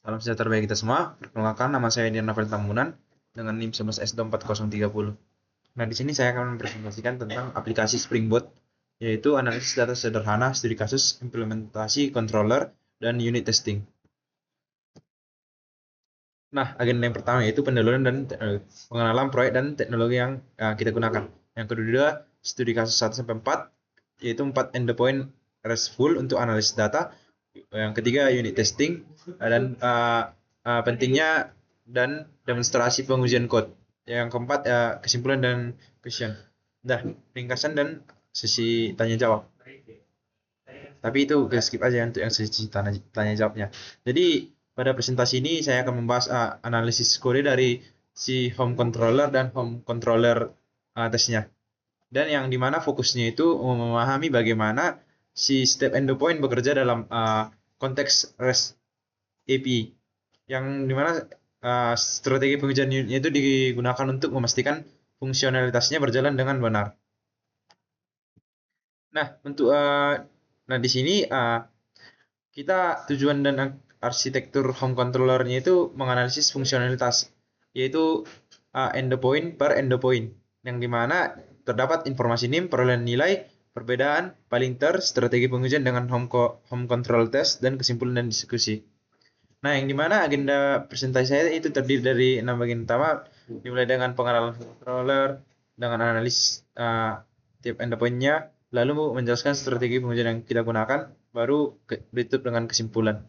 Salam sejahtera bagi kita semua. Perkenalkan, nama saya Dian Rafael Tambunan dengan NIM 11S24030. Nah, di sini saya akan mempresentasikan tentang aplikasi Spring Boot, yaitu analisis data sederhana, studi kasus, implementasi controller, dan unit testing. Nah, agenda yang pertama yaitu pendahuluan dan pengenalan proyek dan teknologi yang kita gunakan. Yang kedua, studi kasus 1-4, yaitu 4 endpoint RESTful untuk analisis data. Yang ketiga, unit testing, dan pentingnya dan demonstrasi pengujian code. Yang keempat, kesimpulan dan question. Nah, ringkasan dan sesi tanya jawab. Tapi itu kita skip aja untuk yang sesi tanya jawabnya. Jadi pada presentasi ini saya akan membahas analisis kode dari si home controller dan home controller tesnya. Dan yang dimana fokusnya itu memahami bagaimana si step endpoint bekerja dalam konteks REST API. Yang dimana strategi pengujian unitnya itu digunakan untuk memastikan fungsionalitasnya berjalan dengan benar. Nah, untuk di sini kita tujuan dan arsitektur home controllernya itu menganalisis fungsionalitas, yaitu endpoint per endpoint, yang dimana terdapat informasi NIM, perolehan nilai, perbedaan, palinter, strategi pengujian dengan home control test, dan kesimpulan dan diskusi. Nah, yang dimana agenda presentasi saya itu terdiri dari 6 bagian utama, dimulai dengan pengenalan controller, dengan analis tiap endpointnya, lalu menjelaskan strategi pengujian yang kita gunakan, baru ditutup dengan kesimpulan.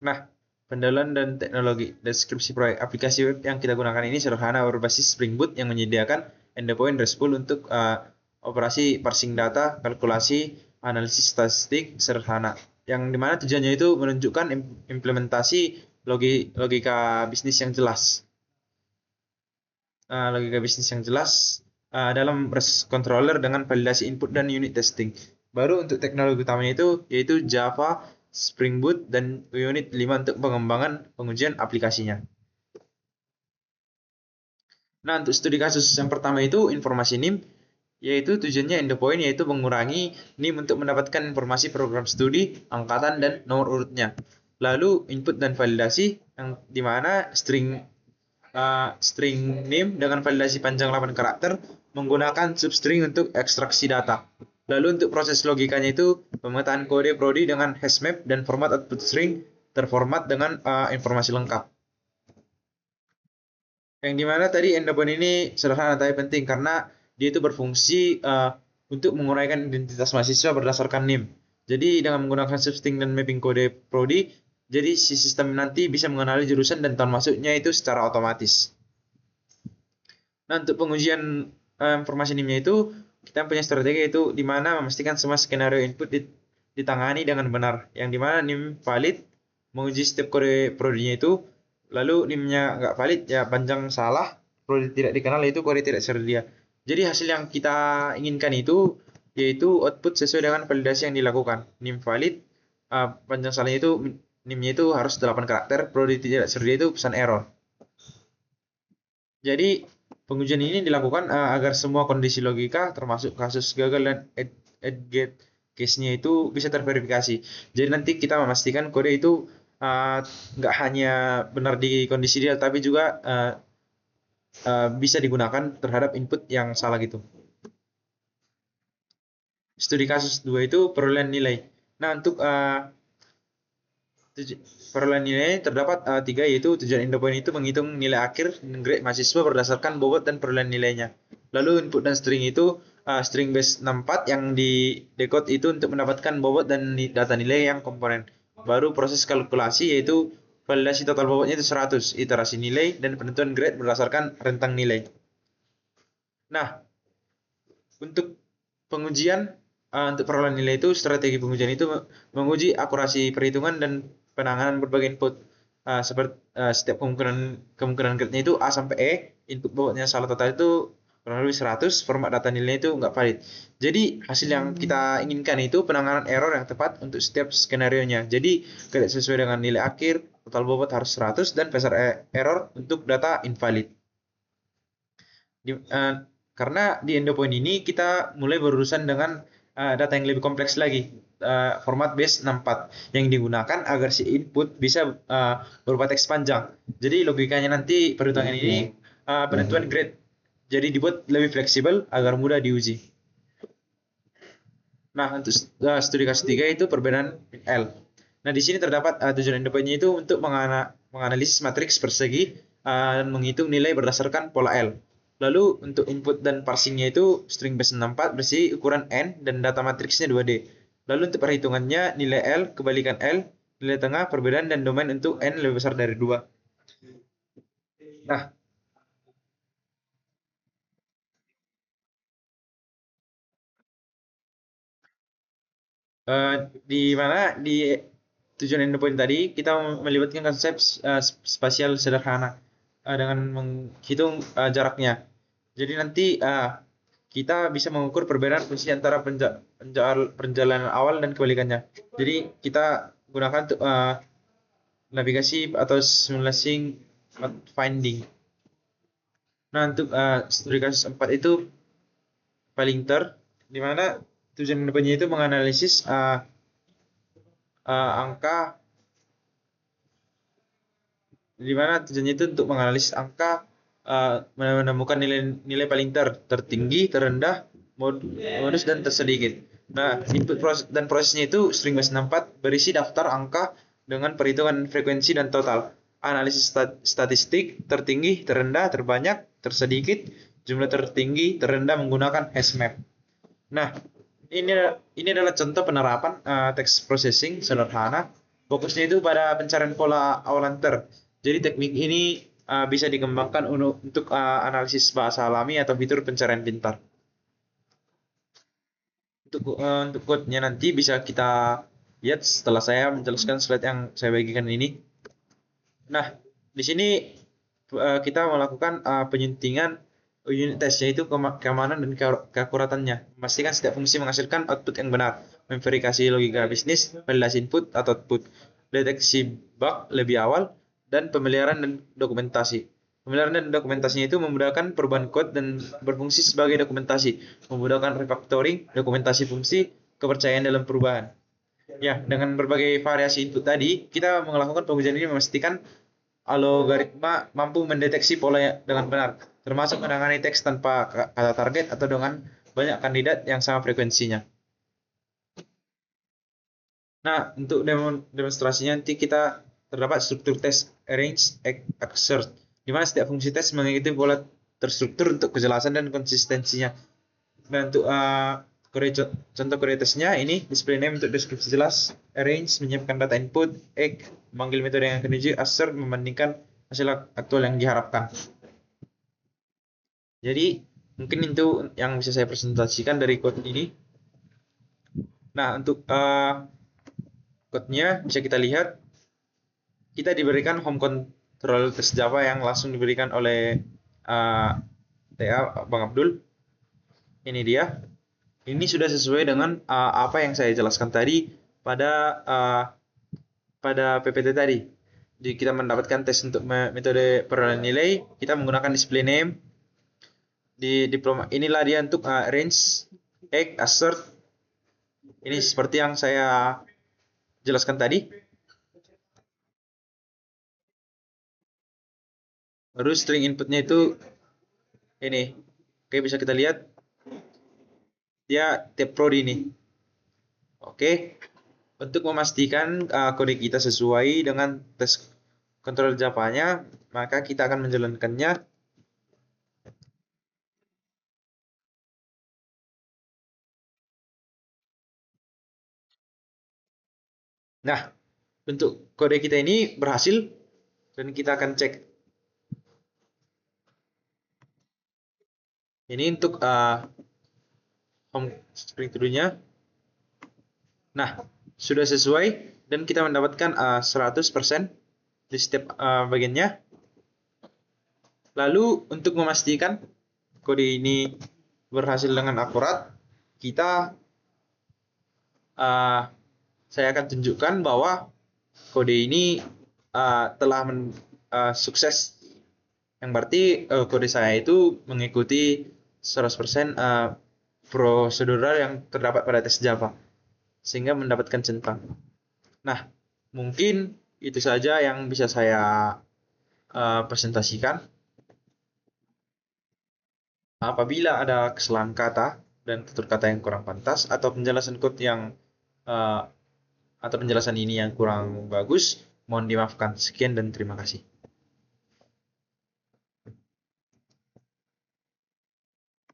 Nah, pendahuluan dan teknologi. Deskripsi proyek aplikasi web yang kita gunakan ini sederhana berbasis Spring Boot yang menyediakan endpoint RESTful untuk operasi parsing data, kalkulasi, analisis statistik sederhana. Yang dimana tujuannya itu menunjukkan implementasi logika bisnis yang jelas. Logika bisnis yang jelas dalam REST controller dengan validasi input dan unit testing. Baru untuk teknologi utamanya itu yaitu Java, Spring Boot, dan Unit 5 untuk pengembangan pengujian aplikasinya. Nah, untuk studi kasus yang pertama itu informasi NIM, yaitu tujuannya endpoint, yaitu mengurangi NIM untuk mendapatkan informasi program studi, angkatan, dan nomor urutnya. Lalu input dan validasi, yang dimana string NIM dengan validasi panjang 8 karakter menggunakan substring untuk ekstraksi data. Lalu untuk proses logikanya itu pemetaan kode prodi dengan hashmap dan format output string terformat dengan informasi lengkap. Yang dimana tadi endpoint ini sederhana tapi penting karena dia itu berfungsi untuk menguraikan identitas mahasiswa berdasarkan NIM. Jadi dengan menggunakan substring dan mapping kode prodi, jadi si sistem nanti bisa mengenali jurusan dan tahun masuknya itu secara otomatis. Nah, untuk pengujian informasi NIM-nya itu kita punya strategi itu di mana memastikan semua skenario input ditangani dengan benar. Yang di mana NIM valid, menguji setiap kode prodinya itu, lalu NIM-nya nggak valid ya panjang salah, prodi tidak dikenal itu kode tidak tersedia. Jadi hasil yang kita inginkan itu yaitu output sesuai dengan validasi yang dilakukan. NIM valid, panjang salahnya itu NIM-nya itu harus 8 karakter, prodi tidak tersedia itu pesan error. Jadi pengujian ini dilakukan agar semua kondisi logika termasuk kasus gagal dan add get case-nya itu bisa terverifikasi. Jadi nanti kita memastikan kode itu nggak hanya benar di kondisi ideal tapi juga bisa digunakan terhadap input yang salah gitu. Studi kasus 2 itu perolehan nilai. Nah, untuk perolehan nilai terdapat 3, yaitu tujuan endpoint itu menghitung nilai akhir grade mahasiswa berdasarkan bobot dan perolehan nilainya. Lalu input dan string itu string base 64 yang di decode itu untuk mendapatkan bobot dan data nilai yang komponen. Baru proses kalkulasi yaitu validasi total bobotnya itu 100, iterasi nilai dan penentuan grade berdasarkan rentang nilai. Nah, untuk pengujian untuk perolehan nilai itu strategi pengujian itu menguji akurasi perhitungan dan penanganan berbagai input seperti setiap kemungkinan grade-nya itu A sampai E, input bobotnya salah total itu kurang lebih 100, format data nilainya itu nggak valid. Jadi hasil yang kita inginkan itu penanganan error yang tepat untuk setiap skenario-nya. Jadi grade sesuai dengan nilai akhir, total bobot harus 100 dan pasar error untuk data invalid. Karena di endpoint ini kita mulai berurusan dengan data yang lebih kompleks lagi, format base 64 yang digunakan agar si input bisa berupa teks panjang. Jadi logikanya nanti perhitungan ini penentuan grade jadi dibuat lebih fleksibel agar mudah diuji. Nah, untuk studi kasus 3 itu perbedaan L. Nah, di sini terdapat tujuan endpointnya itu untuk menganalisis matriks persegi dan menghitung nilai berdasarkan pola L. Lalu untuk input dan parsingnya itu string base 64 berisi ukuran n dan data matriksnya 2D. Lalu untuk perhitungannya nilai L, kebalikan L, nilai tengah, perbedaan dan domain untuk n lebih besar dari 2. Nah, di mana di tujuan endpoint tadi kita melibatkan konsep spasial sederhana dengan menghitung jaraknya. Jadi nanti kita bisa mengukur perbedaan posisi antara perjalanan awal dan kebalikannya. Jadi kita gunakan untuk navigasi atau simulasi finding. Nah, untuk studi kasus 4 itu paling di mana tujuan endpointnya itu menganalisis angka, di mana tujuannya itu untuk menganalisis angka, menemukan nilai paling tertinggi, terendah, modus dan tersedikit. Nah, input dan prosesnya itu string base 64 berisi daftar angka dengan perhitungan frekuensi dan total, analisis statistik, tertinggi, terendah, terbanyak, tersedikit, jumlah tertinggi, terendah menggunakan hash map. Nah, ini adalah contoh penerapan text processing sederhana. Fokusnya itu pada pencarian pola awalan Jadi teknik ini bisa dikembangkan untuk analisis bahasa alami atau fitur pencarian pintar. Untuk code-nya nanti bisa kita lihat setelah saya menjelaskan slide yang saya bagikan ini. Nah, di sini kita melakukan penyuntingan unit test, yaitu keamanan dan keakuratannya. Memastikan setiap fungsi menghasilkan output yang benar, memverifikasi logika bisnis, validasi input atau output, deteksi bug lebih awal, dan pemeliharaan dan dokumentasi. Pemeliharaan dan dokumentasinya itu memudahkan perubahan code dan berfungsi sebagai dokumentasi, memudahkan refactoring, dokumentasi fungsi, kepercayaan dalam perubahan. Ya, dengan berbagai variasi input tadi, kita melakukan pengujian ini memastikan algoritma mampu mendeteksi pola dengan benar, termasuk menangani teks tanpa kata target atau dengan banyak kandidat yang sama frekuensinya. Nah, untuk demonstrasinya nanti kita terdapat struktur tes arrange, exert, di mana setiap fungsi tes mengikuti pola terstruktur untuk kejelasan dan konsistensinya. Dan untuk contoh query tesnya ini display name untuk deskripsi jelas, arrange menyiapkan data input, egg memanggil metode yang akan diuji, assert membandingkan hasil aktual yang diharapkan. Jadi mungkin itu yang bisa saya presentasikan dari code ini. Nah, untuk code-nya bisa kita lihat, kita diberikan home control test Java yang langsung diberikan oleh TA Bang Abdul. Ini dia. Ini sudah sesuai dengan apa yang saya jelaskan tadi pada PPT tadi. Jadi kita mendapatkan tes untuk metode perolehan nilai, kita menggunakan display name. Di diploma inilah dia untuk range, egg, assert. Ini seperti yang saya jelaskan tadi. Terus string inputnya itu ini. Oke, bisa kita lihat dia tiap prodi ini. Oke, untuk memastikan kode kita sesuai dengan tes kontrol Java-nya, maka kita akan menjalankannya. Nah, untuk kode kita ini berhasil dan kita akan cek. Ini untuk home screen to-do-nya. Nah, sudah sesuai dan kita mendapatkan 100% di setiap bagiannya. Lalu untuk memastikan kode ini berhasil dengan akurat, saya akan tunjukkan bahwa kode ini telah sukses, yang berarti kode saya itu mengikuti 100% prosedural yang terdapat pada tes Java sehingga mendapatkan centang. Nah, mungkin itu saja yang bisa saya presentasikan. Apabila ada kesalahan kata dan tutur kata yang kurang pantas atau penjelasan code yang atau penjelasan ini yang kurang bagus, mohon dimaafkan. Sekian dan terima kasih.